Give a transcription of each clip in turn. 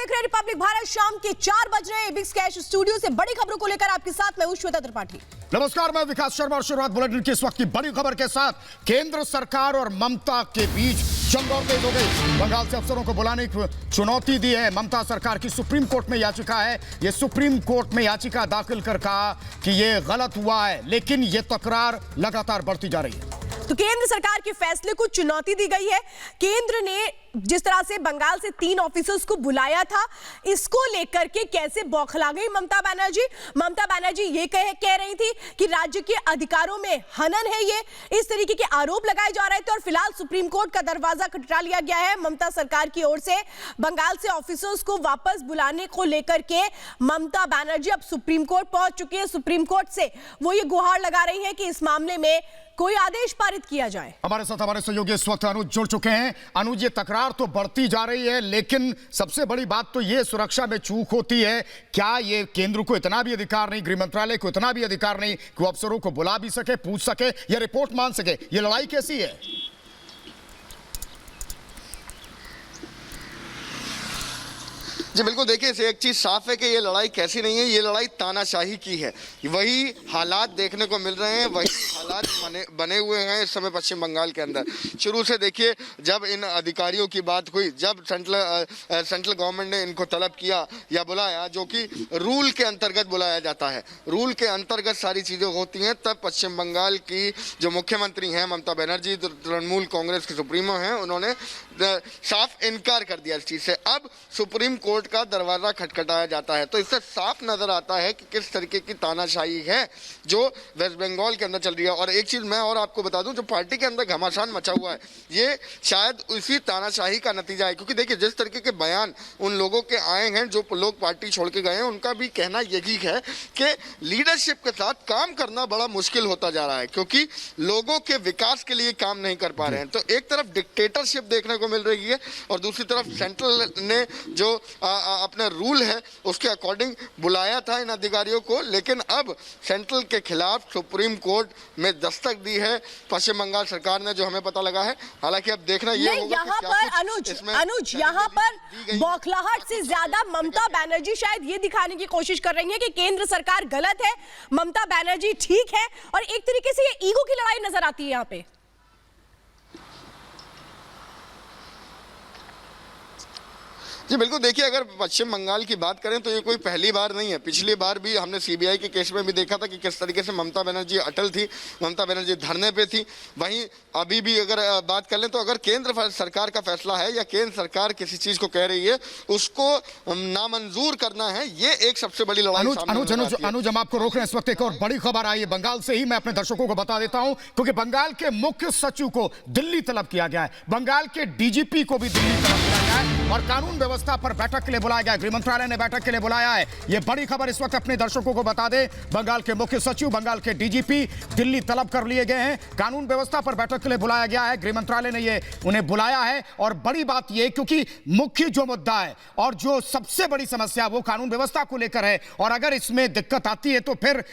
देख रहे हैं रिपब्लिक भारत। शाम के 4 बज रहे हैं। बिग स्कैश स्टूडियो से बड़ी खबरों को लेकर आपके साथ मैं हूं श्वेता त्रिपाठी। नमस्कार, मैं विकास शर्मा और शुरुआत बुलेटिन की इस वक्त की बड़ी खबर के साथ। केंद्र सरकार और ममता के बीच जंग और तेज हो गई। बंगाल से अफसरों को बुलाने की चुनौती दी है। ममता सरकार की सुप्रीम कोर्ट में याचिका है। ये सुप्रीम कोर्ट में याचिका दाखिल कर कहा कि ये गलत हुआ है, लेकिन ये तकरार लगातार बढ़ती जा रही है। तो केंद्र सरकार के फैसले को चुनौती दी गई है। केंद्र ने जिस तरह से बंगाल से 3 ऑफिसर्स को बुलाया था, इसको लेकर के कैसे बौखला गई ममता बनर्जी। ममता बनर्जी ये कह रही थी कि राज्य के अधिकारों में हनन है। ये इस तरीके के आरोप लगाए जा रहे थे और फिलहाल सुप्रीम कोर्ट का दरवाजा खटखटा लिया गया है ममता सरकार की ओर से। बंगाल से ऑफिसर्स को वापस बुलाने को लेकर के ममता बनर्जी अब सुप्रीम कोर्ट पहुंच चुकी है। सुप्रीम कोर्ट से वो ये गुहार लगा रही है कि इस मामले में कोई आदेश पारित किया जाए। हमारे साथ हमारे सहयोगी इस वक्त अनुज जुड़ चुके हैं। अनुज, ये तकरार तो बढ़ती जा रही है, लेकिन सबसे बड़ी बात तो ये सुरक्षा में चूक होती है। क्या ये केंद्र को इतना भी अधिकार नहीं, गृह मंत्रालय को इतना भी अधिकार नहीं कि वो अफसरों को बुला भी सके, पूछ सके या रिपोर्ट मान सके? ये लड़ाई कैसी है? जी बिल्कुल, देखिए इसे एक चीज़ साफ है कि ये लड़ाई कैसी नहीं है, ये लड़ाई तानाशाही की है। वही हालात देखने को मिल रहे हैं, वही हालात बने हुए हैं इस समय पश्चिम बंगाल के अंदर। शुरू से देखिए, जब इन अधिकारियों की बात हुई, जब सेंट्रल गवर्नमेंट ने इनको तलब किया या बुलाया, जो कि रूल के अंतर्गत बुलाया जाता है, रूल के अंतर्गत सारी चीज़ें होती हैं, तब पश्चिम बंगाल की जो मुख्यमंत्री हैं ममता बनर्जी, तृणमूल कांग्रेस के सुप्रीमो हैं, उन्होंने साफ इनकार कर दिया इस चीज़ से। अब सुप्रीम कोर्ट का दरवाजा खटखटाया जाता है, तो इससे साफ नजर आता है कि किस तरीके की तानाशाही है जो वेस्ट बंगाल के अंदर चल रही है। और एक चीज मैं और आपको बता दूं, जो पार्टी के अंदर घमासान मचा हुआ है, ये शायद उसी तानाशाही का नतीजा है। क्योंकि देखिए, जिस तरीके के बयान उन लोगों के आए हैं, जो लोग पार्टी छोड़ के गए हैं, उनका भी कहना यही है कि लीडरशिप के साथ काम करना बड़ा मुश्किल होता जा रहा है, क्योंकि लोगों के विकास के लिए काम नहीं कर पा रहे हैं। तो एक तरफ डिक्टेटरशिप देखने को मिल रही है और दूसरी तरफ सेंट्रल ने जो अपना रूल है उसके अकॉर्डिंग बुलाया था इन अधिकारियों को, लेकिन अब सेंट्रल के खिलाफ सुप्रीम कोर्ट में दस्तक दी है पश्चिम बंगाल सरकार ने, जो हमें पता लगा है। हालांकि अब देखना ये होगा यहाँ पर अनुज यहाँ पर बौखलाहट से ज्यादा ममता बनर्जी शायद ये दिखाने की कोशिश कर रही है कि केंद्र सरकार गलत है, ममता बनर्जी ठीक है, और एक तरीके से ये ईगो की लड़ाई नजर आती है यहाँ पे। जी बिल्कुल, देखिए अगर पश्चिम बंगाल की बात करें तो ये कोई पहली बार नहीं है। पिछली बार भी हमने सीबीआई के केस में भी देखा था कि किस तरीके से ममता बनर्जी अटल थी, ममता बनर्जी धरने पे थी। वहीं अभी भी अगर बात कर लें तो अगर केंद्र सरकार का फैसला है या केंद्र सरकार किसी चीज़ को कह रही है उसको नामंजूर करना है, ये एक सबसे बड़ी लड़ाई। अनुज, हम आपको रोक रहे हैं। इस वक्त एक और बड़ी खबर आई है बंगाल से ही, मैं अपने दर्शकों को बता देता हूं, क्योंकि बंगाल के मुख्य सचिव को दिल्ली तलब किया गया है, बंगाल के डीजीपी को भी दिल्ली तलब किया गया है और कानून व्यवस्था पर बैठक के लिए बुलाया गया है। गृह मंत्रालय ने बैठक के लिए बुलाया है। यह बड़ी खबर इस वक्त अपने दर्शकों को बता दे। बंगाल के मुख्य सचिव, बंगाल के डीजीपी दिल्ली तलब कर लिए गए हैं। कानून व्यवस्था पर बैठक के लिए बुलाया गया है। गृह मंत्रालय ने ये उन्हें बुलाया है और बड़ी बात यह, क्योंकि मुख्य जो मुद्दा है और जो सबसे बड़ी समस्या वो कानून व्यवस्था को लेकर है, और अगर इसमें दिक्कत आती है तो फिर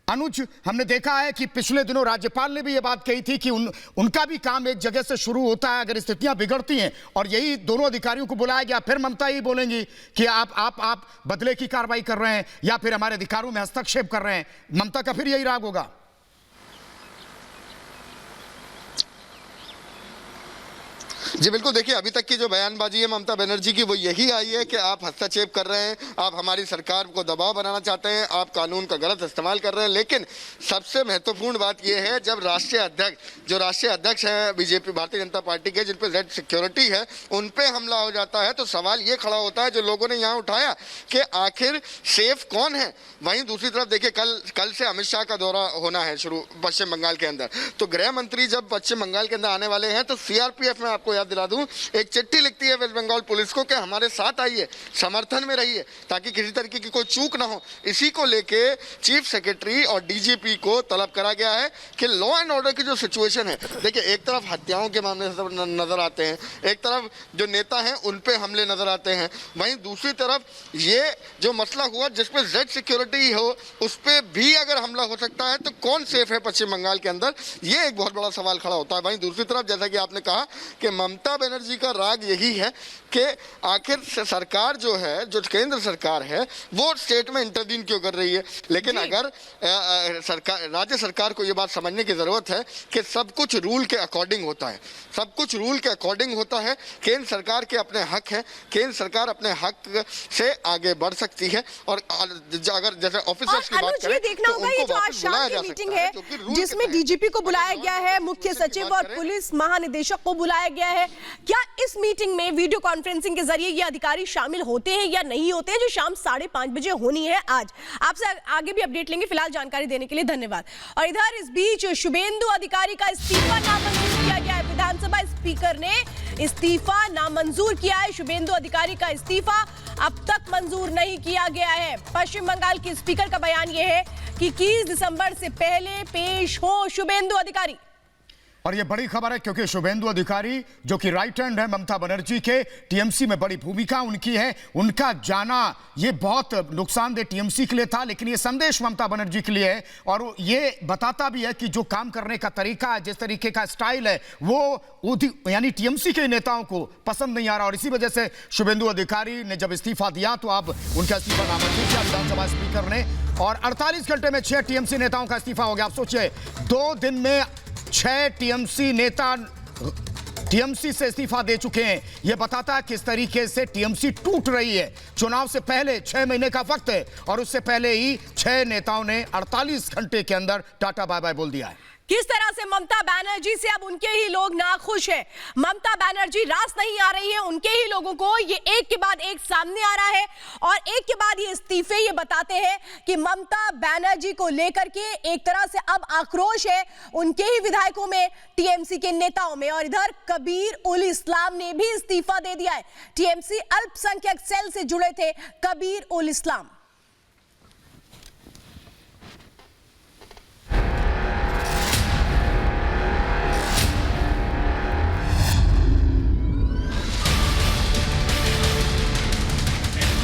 अनुज, हमने देखा है कि पिछले दिनों राज्यपाल ने भी यह बात कही थी कि उनका भी काम एक जगह से शुरू होता है अगर स्थितियां बिगड़ती हैं, और यही दोनों अधिकारियों को बुलाया गया। फिर ममता ही बोलेंगी कि आप बदले की कार्रवाई कर रहे हैं या फिर हमारे अधिकारों में हस्तक्षेप कर रहे हैं। ममता का फिर यही राग होगा। जी बिल्कुल, देखिए अभी तक की जो बयानबाजी है ममता बनर्जी की वो यही आई है कि आप हस्तक्षेप कर रहे हैं, आप हमारी सरकार को दबाव बनाना चाहते हैं, आप कानून का गलत इस्तेमाल कर रहे हैं। लेकिन सबसे महत्वपूर्ण बात यह है, जब राष्ट्रीय अध्यक्ष हैं बीजेपी भारतीय जनता पार्टी के, जिन पर जेड सिक्योरिटी है, उन पर हमला हो जाता है, तो सवाल ये खड़ा होता है जो लोगों ने यहाँ उठाया कि आखिर सेफ कौन है। वहीं दूसरी तरफ देखिए, कल से अमित शाह का दौरा होना है शुरू पश्चिम बंगाल के अंदर, तो गृह मंत्री जब पश्चिम बंगाल के अंदर आने वाले हैं तो सीआरपीएफ में आपको याद दिला दूं, एक चिट्ठी लिखती है वेस्ट बंगाल पुलिस को कि हमारे साथ आइए, समर्थन में रहिए, ताकि किसी तरीके की कोई चूक ना हो। इसी को लेके चीफ सेक्रेटरी और डीजीपी को तलब करा गया है कि लॉ एंड ऑर्डर की जो सिचुएशन है, देखिए एक तरफ हत्याओं के मामले नजर आते हैं, एक तरफ जो नेता हैं उन पे हमले नजर आते हैं, वहीं दूसरी तरफ ये जो मसला हुआ जिसपे जेड सिक्योरिटी हो उस पर भी अगर हमला हो सकता है, तो कौन सेफ है पश्चिम बंगाल के अंदर, ये एक बहुत बड़ा सवाल खड़ा होता है। वहीं दूसरी तरफ जैसा कि आपने कहा कि ममता ममता बनर्जी का राग यही है कि आखिर सरकार जो है, जो केंद्र सरकार है, वो स्टेट में इंटरवीन क्यों कर रही है। लेकिन अगर सरकार, राज्य सरकार को ये बात समझने की जरूरत है कि सब कुछ रूल के अकॉर्डिंग होता है, सब कुछ रूल के अकॉर्डिंग होता है। केंद्र सरकार के अपने हक है, केंद्र सरकार अपने हक से आगे बढ़ सकती है। और अगर जैसे ऑफिसर्स की बात करें देखना होगा, ये जो आज शाम की मीटिंग है जिसमें डीजीपी को बुलाया गया है, मुख्य सचिव और पुलिस महानिदेशक को बुलाया गया है, क्या इस मीटिंग में वीडियो कॉन्फ्रेंसिंग के जरिए ये अधिकारी शामिल होते हैं या नहीं होते हैं, जो शाम 5:30 बजे होनी है आज। आपसे आगे भी अपडेट लेंगे, फिलहाल जानकारी देने के लिए धन्यवाद। और इधर इस बीच शुभेंदु अधिकारी का इस्तीफा नामंजूर किया गया है। विधानसभा स्पीकर ने इस्तीफा नामंजूर किया है। शुभेंदु अधिकारी का इस्तीफा अब तक मंजूर नहीं किया गया है। पश्चिम बंगाल के स्पीकर का बयान यह है कि 21 दिसंबर से पहले पेश हो शुभेंदु अधिकारी। और ये बड़ी खबर है क्योंकि शुभेंदु अधिकारी जो कि राइट हैंड है ममता बनर्जी के, टीएमसी में बड़ी भूमिका उनकी है। उनका जाना ये बहुत नुकसानदेह टीएमसी के लिए था, लेकिन ये संदेश ममता बनर्जी के लिए है और ये बताता भी है कि जो काम करने का तरीका है, जिस तरीके का स्टाइल है, वो यानी टीएमसी के नेताओं को पसंद नहीं आ रहा। और इसी वजह से शुभेंदु अधिकारी ने जब इस्तीफा दिया तो अब उनका इस्तीफा नामंजूर किया विधानसभा स्पीकर ने और 48 घंटे में 6 टीएमसी नेताओं का इस्तीफा हो गया। आप सोचिए 2 दिन में 6 टीएमसी नेता टीएमसी से इस्तीफा दे चुके हैं। यह बताता है किस तरीके से टीएमसी टूट रही है। चुनाव से पहले 6 महीने का वक्त है और उससे पहले ही 6 नेताओं ने 48 घंटे के अंदर टाटा बाय बाय बोल दिया है। किस तरह से ममता बनर्जी से अब उनके ही लोग नाखुश हैं। ममता बनर्जी रास नहीं आ रही है, उनके ही लोगों को ये एक के बाद एक सामने आ रहा है और एक के बाद ये इस्तीफे ये बताते हैं कि ममता बनर्जी को लेकर के एक तरह से अब आक्रोश है उनके ही विधायकों में, टीएमसी के नेताओं में। और इधर कबीर उल इस्लाम ने भी इस्तीफा दे दिया है। टीएमसी अल्पसंख्यक सेल से जुड़े थे कबीर उल इस्लाम।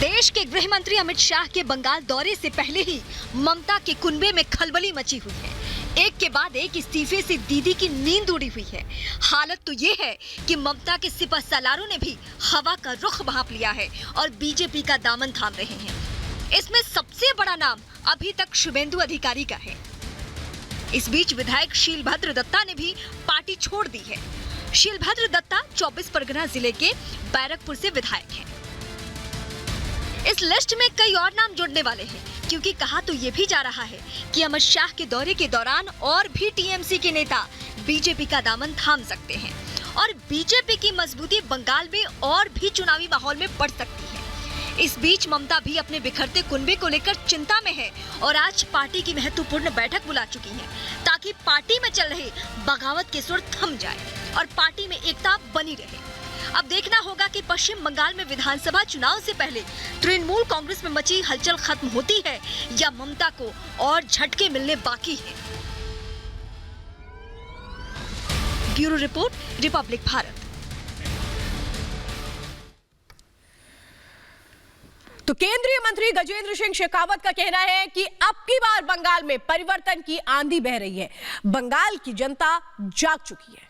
देश के गृह मंत्री अमित शाह के बंगाल दौरे से पहले ही ममता के कुनबे में खलबली मची हुई है। एक के बाद एक इस्तीफे से दीदी की नींद उड़ी हुई है। हालत तो ये है कि ममता के सिपह सलारों ने भी हवा का रुख भांप लिया है और बीजेपी का दामन थाम रहे हैं। इसमें सबसे बड़ा नाम अभी तक शुभेंदु अधिकारी का है। इस बीच विधायक शीलभद्र दत्ता ने भी पार्टी छोड़ दी है। शीलभद्र दत्ता 24 परगना जिले के बैरकपुर से विधायक हैं। इस लिस्ट में कई और नाम जुड़ने वाले हैं क्योंकि कहा तो ये भी जा रहा है कि अमित शाह के दौरे के दौरान और भी टीएमसी के नेता बीजेपी का दामन थाम सकते हैं और बीजेपी की मजबूती बंगाल में और भी चुनावी माहौल में बढ़ सकती है। इस बीच ममता भी अपने बिखरते कुनबे को लेकर चिंता में है और आज पार्टी की महत्वपूर्ण बैठक बुला चुकी है ताकि पार्टी में चल रहे बगावत के सुर थम जाए और पार्टी में एकता बनी रहे। अब देखना होगा कि पश्चिम बंगाल में विधानसभा चुनाव से पहले तृणमूल कांग्रेस में मची हलचल खत्म होती है या ममता को और झटके मिलने बाकी है। Bureau report, Republic Bharat. तो केंद्रीय मंत्री गजेंद्र सिंह शेखावत का कहना है कि अब की बार बंगाल में परिवर्तन की आंधी बह रही है। बंगाल की जनता जाग चुकी है।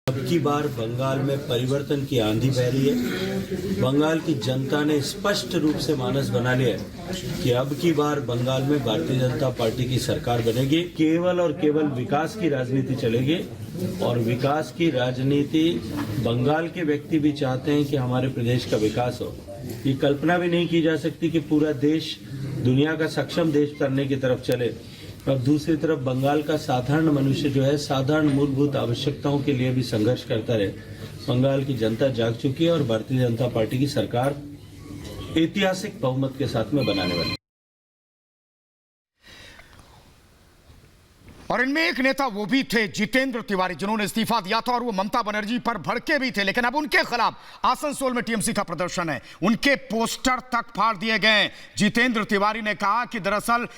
अब की बार बंगाल में परिवर्तन की आंधी बह रही है। बंगाल की जनता ने स्पष्ट रूप से मानस बना लिया है कि अब की बार बंगाल में भारतीय जनता पार्टी की सरकार बनेगी। केवल और केवल विकास की राजनीति चलेगी और विकास की राजनीति बंगाल के व्यक्ति भी चाहते हैं कि हमारे प्रदेश का विकास हो। ये कल्पना भी नहीं की जा सकती कि पूरा देश दुनिया का सक्षम देश करने की तरफ चले और दूसरी तरफ बंगाल का साधारण मनुष्य जो है साधारण मूलभूत आवश्यकताओं के लिए भी संघर्ष करता रहे। बंगाल की जनता जाग चुकी है और भारतीय जनता पार्टी की सरकार ऐतिहासिक बहुमत के साथ में बनाने वाली। और इनमें एक नेता वो भी थे जितेंद्र तिवारी, जिन्होंने इस्तीफा दिया था और वो ममता बनर्जी पर भड़के भी थे, लेकिन अब उनके खिलाफ आसनसोल में टीएमसी का प्रदर्शन है। उनके पोस्टर तक फाड़ दिए गए। जितेंद्र तिवारी ने कहा कि दरअसल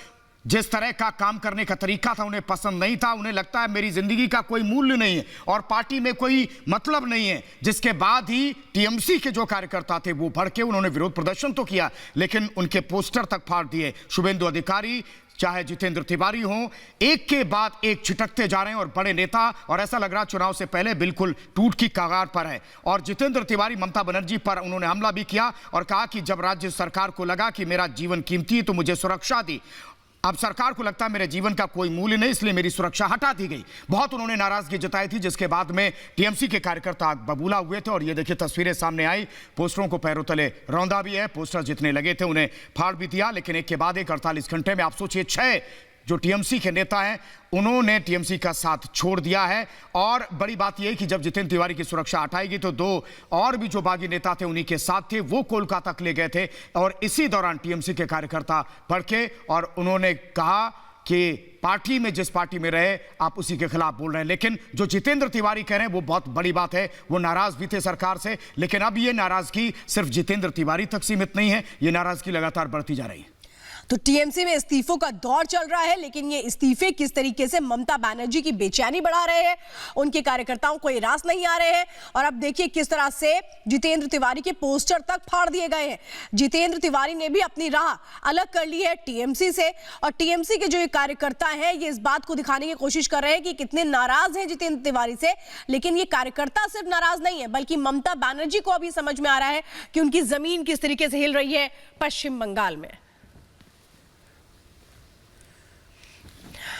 जिस तरह का काम करने का तरीका था उन्हें पसंद नहीं था। उन्हें लगता है मेरी जिंदगी का कोई मूल्य नहीं है और पार्टी में कोई मतलब नहीं है, जिसके बाद ही टीएमसी के जो कार्यकर्ता थे वो भड़के। उन्होंने विरोध प्रदर्शन तो किया लेकिन उनके पोस्टर तक फाड़ दिए। शुभेंदु अधिकारी चाहे जितेंद्र तिवारी हो, एक के बाद एक छिटकते जा रहे हैं और बड़े नेता, और ऐसा लग रहा चुनाव से पहले बिल्कुल टूट की कगार पर है। और जितेंद्र तिवारी ममता बनर्जी पर उन्होंने हमला भी किया और कहा कि जब राज्य सरकार को लगा कि मेरा जीवन कीमती है तो मुझे सुरक्षा दी, अब सरकार को लगता है मेरे जीवन का कोई मूल्य नहीं, इसलिए मेरी सुरक्षा हटा दी गई। बहुत उन्होंने नाराजगी जताई थी, जिसके बाद में टीएमसी के कार्यकर्ता आग बबूला हुए थे। और ये देखिए तस्वीरें सामने आई, पोस्टरों को पैरों तले रौंदा भी है, पोस्टर जितने लगे थे उन्हें फाड़ भी दिया। लेकिन एक के बाद एक 48 घंटे में आप सोचिए 6 जो टीएमसी के नेता हैं उन्होंने टीएमसी का साथ छोड़ दिया है। और बड़ी बात यह है कि जब जितेंद्र तिवारी की सुरक्षा हटाएगी तो 2 और भी जो बागी नेता थे उन्हीं के साथ थे, वो कोलकाता तक ले गए थे। और इसी दौरान टीएमसी के कार्यकर्ता भड़के और उन्होंने कहा कि पार्टी में जिस पार्टी में रहे आप उसी के खिलाफ बोल रहे हैं। लेकिन जो जितेंद्र तिवारी कह रहे हैं वो बहुत बड़ी बात है, वो नाराज भी थे सरकार से, लेकिन अब ये नाराजगी सिर्फ जितेंद्र तिवारी तक सीमित नहीं है, ये नाराजगी लगातार बढ़ती जा रही है। तो टीएमसी में इस्तीफों का दौर चल रहा है, लेकिन ये इस्तीफे किस तरीके से ममता बनर्जी की बेचैनी बढ़ा रहे हैं, उनके कार्यकर्ताओं को ये रास नहीं आ रहे हैं। और अब देखिए किस तरह से जितेंद्र तिवारी के पोस्टर तक फाड़ दिए गए हैं। जितेंद्र तिवारी ने भी अपनी राह अलग कर ली है टीएमसी से, और टीएमसी के जो ये कार्यकर्ता हैं ये इस बात को दिखाने की कोशिश कर रहे हैं कि कितने नाराज हैं जितेंद्र तिवारी से। लेकिन ये कार्यकर्ता सिर्फ नाराज नहीं है, बल्कि ममता बनर्जी को अभी समझ में आ रहा है कि उनकी जमीन किस तरीके से हिल रही है पश्चिम बंगाल में।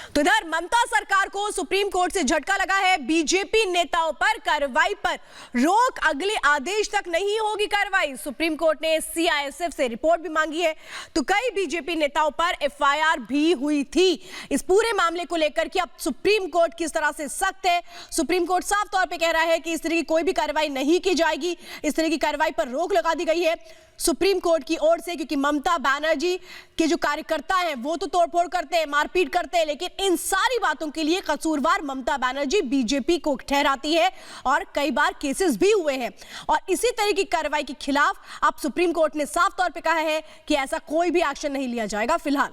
तो इधर ममता सरकार को सुप्रीम कोर्ट से झटका लगा है। बीजेपी नेताओं पर कार्रवाई पर रोक, अगले आदेश तक नहीं होगी कार्रवाई। सुप्रीम कोर्ट ने सीआईएसएफ से रिपोर्ट भी मांगी है। तो कई बीजेपी नेताओं पर एफआईआर भी हुई थी इस पूरे मामले को लेकर कि अब सुप्रीम कोर्ट किस तरह से सख्त है। सुप्रीम कोर्ट साफ तौर पे कह रहा है कि इस तरह की कोई भी कार्रवाई नहीं की जाएगी, इस तरह की कार्रवाई पर रोक लगा दी गई है सुप्रीम कोर्ट की ओर से, क्योंकि ममता बनर्जी के जो कार्यकर्ता हैं वो तो तोड़फोड़ करते हैं, मारपीट करते हैं, लेकिन इन सारी बातों के लिए कसूरवार ममता बनर्जी बीजेपी को ठहराती है और कई बार केसेस भी हुए हैं। और इसी तरह की कार्रवाई के खिलाफ अब सुप्रीम कोर्ट ने साफ तौर पे कहा है कि ऐसा कोई भी एक्शन नहीं लिया जाएगा फिलहाल।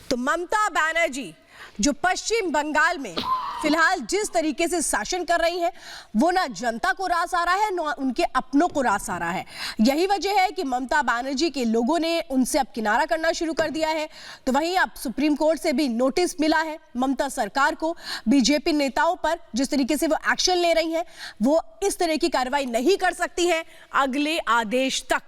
तो ममता बनर्जी जो पश्चिम बंगाल में फिलहाल जिस तरीके से शासन कर रही हैं वो ना जनता को रास आ रहा है ना उनके अपनों को रास आ रहा है। यही वजह है कि ममता बनर्जी के लोगों ने उनसे अब किनारा करना शुरू कर दिया है। तो वहीं अब सुप्रीम कोर्ट से भी नोटिस मिला है ममता सरकार को, बीजेपी नेताओं पर जिस तरीके से वो एक्शन ले रही हैं वो इस तरह की कार्रवाई नहीं कर सकती है अगले आदेश तक।